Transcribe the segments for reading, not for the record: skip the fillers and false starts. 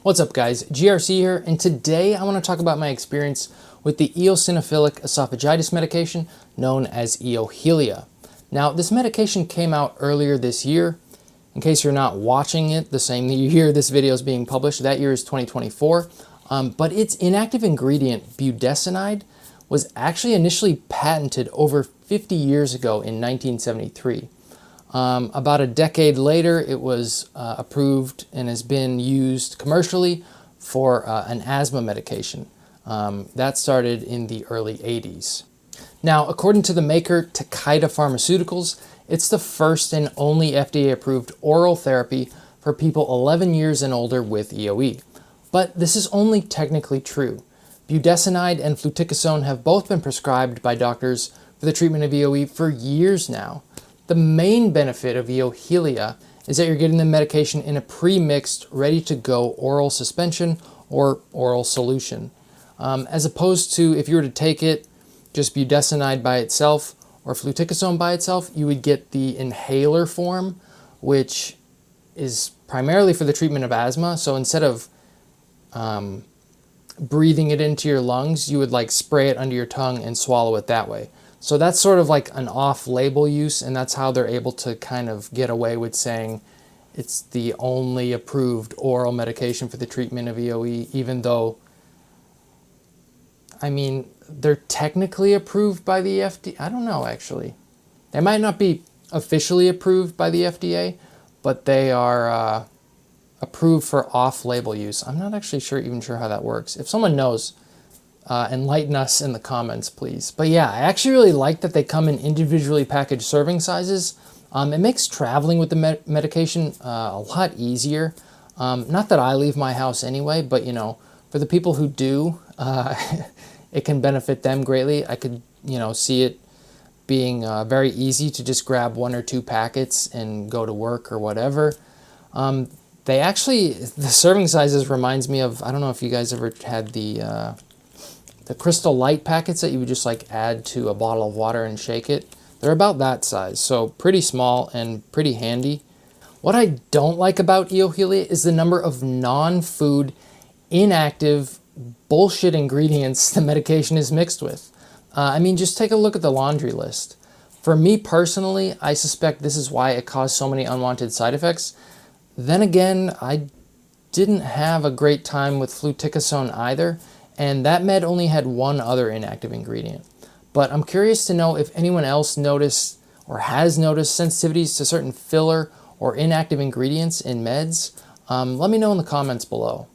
What's up guys, GRC here, and today I want to talk about my experience with the eosinophilic esophagitis medication known as Eohilia. Now this medication came out earlier this year. In case you're not watching it the same year this video is being published, that year is 2024. But its inactive ingredient, budesonide, was actually initially patented over 50 years ago in 1973. About a decade later, it was approved and has been used commercially for an asthma medication. That started in the early 80s. Now, according to the maker, Takeda Pharmaceuticals, it's the first and only FDA-approved oral therapy for people 11 years and older with EoE. But this is only technically true. Budesonide and fluticasone have both been prescribed by doctors for the treatment of EoE for years now. The main benefit of Eohilia is that you're getting the medication in a pre-mixed, ready-to-go oral suspension or oral solution. As opposed to if you were to take it, just budesonide by itself or fluticasone by itself, you would get the inhaler form, which is primarily for the treatment of asthma. So instead of breathing it into your lungs, you would like spray it under your tongue and swallow it that way. So that's sort of like an off-label use, and that's how they're able to kind of get away with saying it's the only approved oral medication for the treatment of EoE, even though, I mean, they're technically approved by the FDA. I don't know, actually. They might not be officially approved by the FDA, but they are approved for off-label use. I'm not actually even sure how that works. If someone knows, enlighten us in the comments, please. But yeah, I actually really like that they come in individually packaged serving sizes. It makes traveling with the medication a lot easier. Not that I leave my house anyway, but you know, for the people who do, it can benefit them greatly. I could, see it being very easy to just grab 1 or 2 packets and go to work or whatever. They actually, the serving sizes reminds me of, I don't know if you guys ever had the Crystal Light packets that you would just like add to a bottle of water and shake it. They're about that size, so pretty small and pretty handy. What I don't like about Eohilia is the number of non-food, inactive, bullshit ingredients the medication is mixed with. I mean, just take a look at the laundry list. For me personally, I suspect this is why it caused so many unwanted side effects. Then again, I didn't have a great time with fluticasone either, and that med only had 1 other inactive ingredient. But I'm curious to know if anyone else noticed or has noticed sensitivities to certain filler or inactive ingredients in meds. Let me know in the comments below.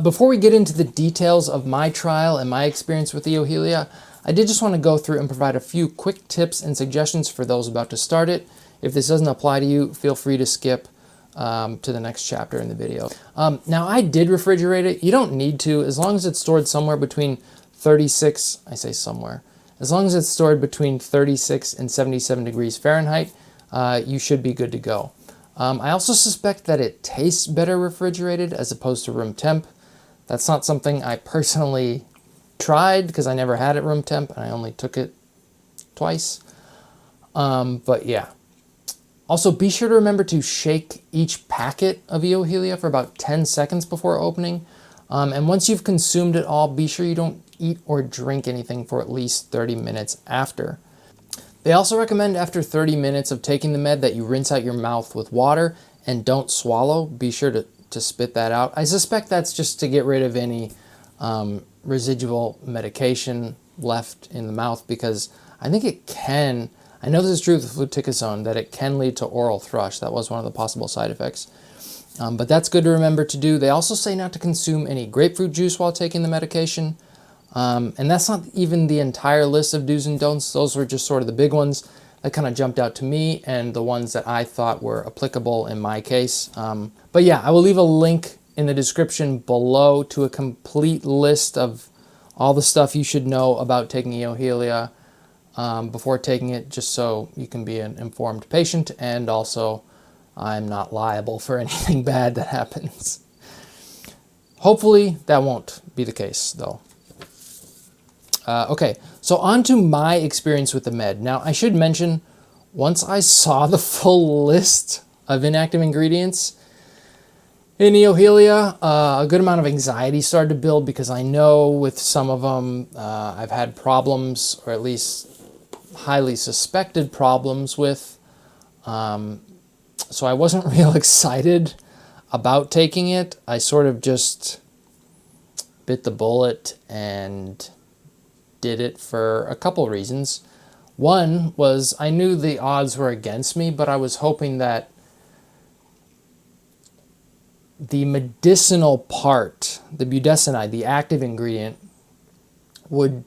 Before we get into the details of my trial and my experience with Eohilia, I did just want to go through and provide a few quick tips and suggestions for those about to start it. If this doesn't apply to you, feel free to skip to the next chapter in the video. Now I did refrigerate it. You don't need to, as long as it's stored somewhere between 36, I say somewhere, as long as it's stored between 36 and 77 degrees Fahrenheit, you should be good to go. I also suspect that it tastes better refrigerated as opposed to room temp. That's not something I personally tried because I never had it room temp and I only took it twice. But yeah. Also, be sure to remember to shake each packet of Eohilia for about 10 seconds before opening. And once you've consumed it all, be sure you don't eat or drink anything for at least 30 minutes after. They also recommend after 30 minutes of taking the med that you rinse out your mouth with water and don't swallow. Be sure to spit that out. I suspect that's just to get rid of any residual medication left in the mouth, because I think it can, I know this is true with fluticasone, that it can lead to oral thrush. That was one of the possible side effects. But that's good to remember to do. They also say not to consume any grapefruit juice while taking the medication. And that's not even the entire list of do's and don'ts. Those were just sort of the big ones that kind of jumped out to me and the ones that I thought were applicable in my case. But yeah, I will leave a link in the description below to a complete list of all the stuff you should know about taking Eohilia before taking it, just so you can be an informed patient, and also I'm not liable for anything bad that happens. Hopefully that won't be the case though. Okay, so on to my experience with the med. Now I should mention, once I saw the full list of inactive ingredients, In Eohilia, a good amount of anxiety started to build because I know with some of them I've had problems, or at least highly suspected problems with. So I wasn't real excited about taking it. I sort of just bit the bullet and did it for a couple reasons. One was I knew the odds were against me, but I was hoping that the medicinal part, the budesonide, the active ingredient, would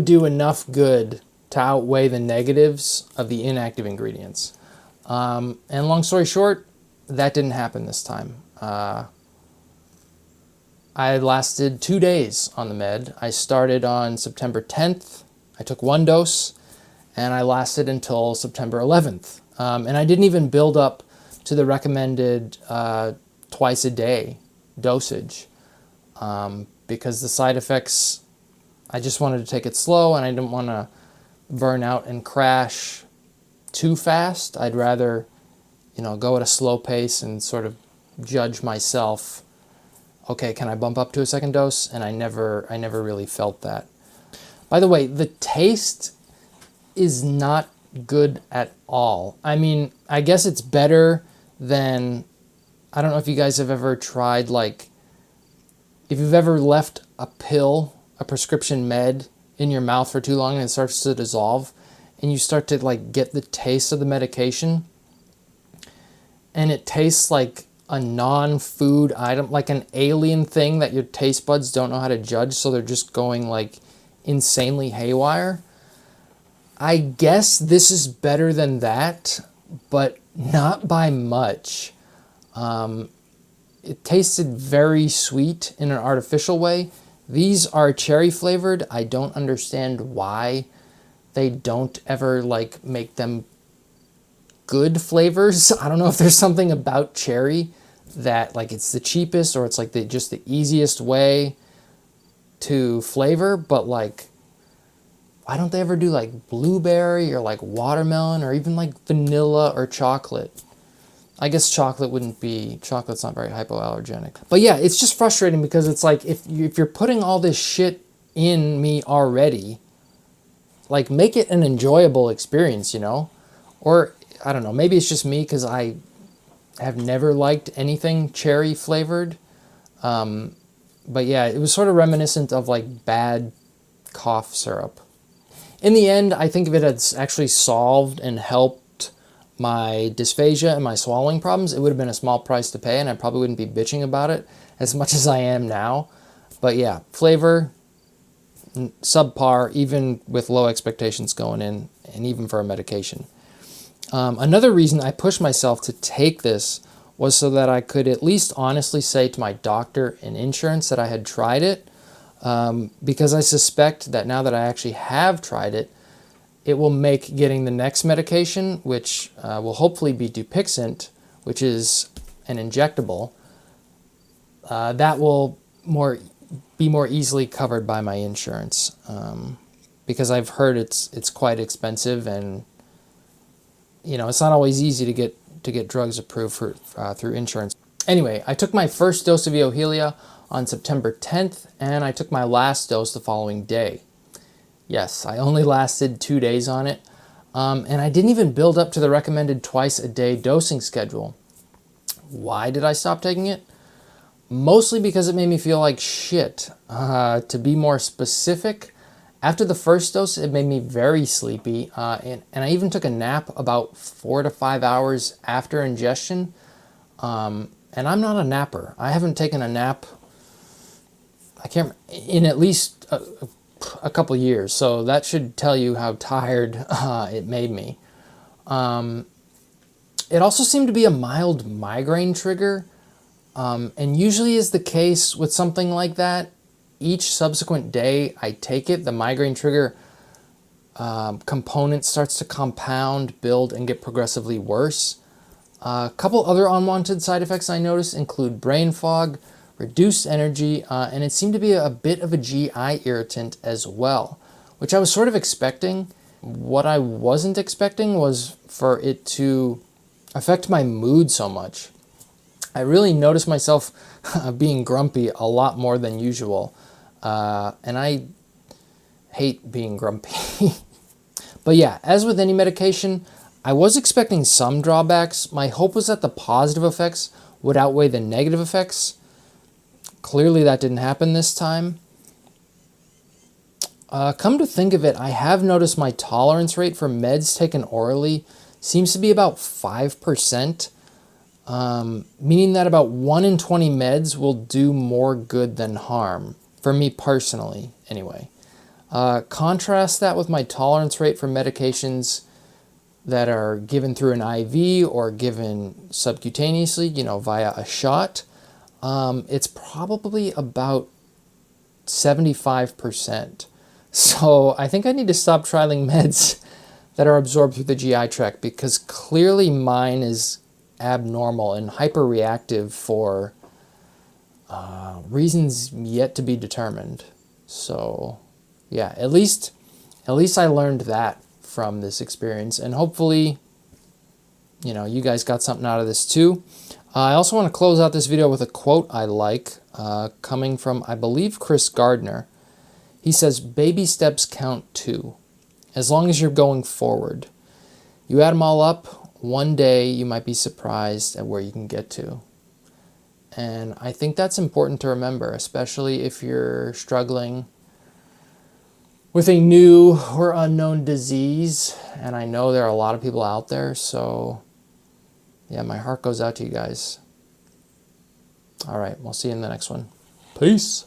do enough good to outweigh the negatives of the inactive ingredients. And long story short, that didn't happen this time. I lasted 2 days on the med. I started on September 10th. I took 1 dose, and I lasted until September 11th. And I didn't even build up to the recommended twice a day dosage because the side effects, I just wanted to take it slow, and I didn't want to burn out and crash too fast. I'd rather, go at a slow pace and sort of judge myself. Okay, can I bump up to a second dose? And I never really felt that. By the way, the taste is not good at all. I mean, I guess it's better than, I don't know if you guys have ever tried, like, if you've ever left a pill, a prescription med, in your mouth for too long and it starts to dissolve, and you start to, like, get the taste of the medication, and it tastes like a non-food item, like an alien thing that your taste buds don't know how to judge, so they're just going, like, insanely haywire. I guess this is better than that, but not by much. It tasted very sweet in an artificial way. These are cherry flavored. I don't understand why they don't ever, like, make them good flavors. I don't know if there's something about cherry that, like, it's the cheapest, or it's like just the easiest way to flavor, but, like, why don't they ever do, like, blueberry or, like, watermelon or even, like, vanilla or chocolate? I guess chocolate's not very hypoallergenic. But yeah, it's just frustrating because it's like, if you're putting all this shit in me already, like, make it an enjoyable experience, Or, I don't know, maybe it's just me because I have never liked anything cherry flavored. But yeah, it was sort of reminiscent of, like, bad cough syrup. In the end, I think if it had actually solved and helped my dysphagia and my swallowing problems, it would have been a small price to pay, and I probably wouldn't be bitching about it as much as I am now. But yeah, flavor, subpar, even with low expectations going in, and even for a medication. Another reason I pushed myself to take this was so that I could at least honestly say to my doctor and insurance that I had tried it, because I suspect that now that I actually have tried it, it will make getting the next medication, which will hopefully be Dupixent, which is an injectable, that will be more easily covered by my insurance, because I've heard it's quite expensive, and it's not always easy to get drugs approved through insurance. Anyway, I took my first dose of Eohilia on September 10th, and I took my last dose the following day. Yes, I only lasted 2 days on it, and I didn't even build up to the recommended twice-a-day dosing schedule. Why did I stop taking it? Mostly because it made me feel like shit. To be more specific, after the first dose, it made me very sleepy, and I even took a nap about 4 to 5 hours after ingestion, and I'm not a napper. I haven't taken a nap, in at least a couple years, so that should tell you how tired it made me. It also seemed to be a mild migraine trigger, and usually is the case with something like that. Each subsequent day I take it, the migraine trigger component starts to compound, build, and get progressively worse. A couple other unwanted side effects I noticed include brain fog, reduced energy, and it seemed to be a bit of a GI irritant as well, which I was sort of expecting. What I wasn't expecting was for it to affect my mood so much. I really noticed myself being grumpy a lot more than usual. And I hate being grumpy. But yeah, as with any medication, I was expecting some drawbacks. My hope was that the positive effects would outweigh the negative effects. Clearly that didn't happen this time. Come to think of it, I have noticed my tolerance rate for meds taken orally seems to be about 5%, meaning that about 1 in 20 meds will do more good than harm, for me personally, anyway. Contrast that with my tolerance rate for medications that are given through an IV or given subcutaneously, via a shot. It's probably about 75%. So I think I need to stop trialing meds that are absorbed through the GI tract, because clearly mine is abnormal and hyperreactive for reasons yet to be determined. So yeah, at least I learned that from this experience, and hopefully, you guys got something out of this too. I also want to close out this video with a quote I like, coming from, I believe, Chris Gardner. He says, "Baby steps count too, as long as you're going forward. You add them all up, one day you might be surprised at where you can get to." And I think that's important to remember, especially if you're struggling with a new or unknown disease. And I know there are a lot of people out there, so yeah, my heart goes out to you guys. All right, we'll see you in the next one. Peace.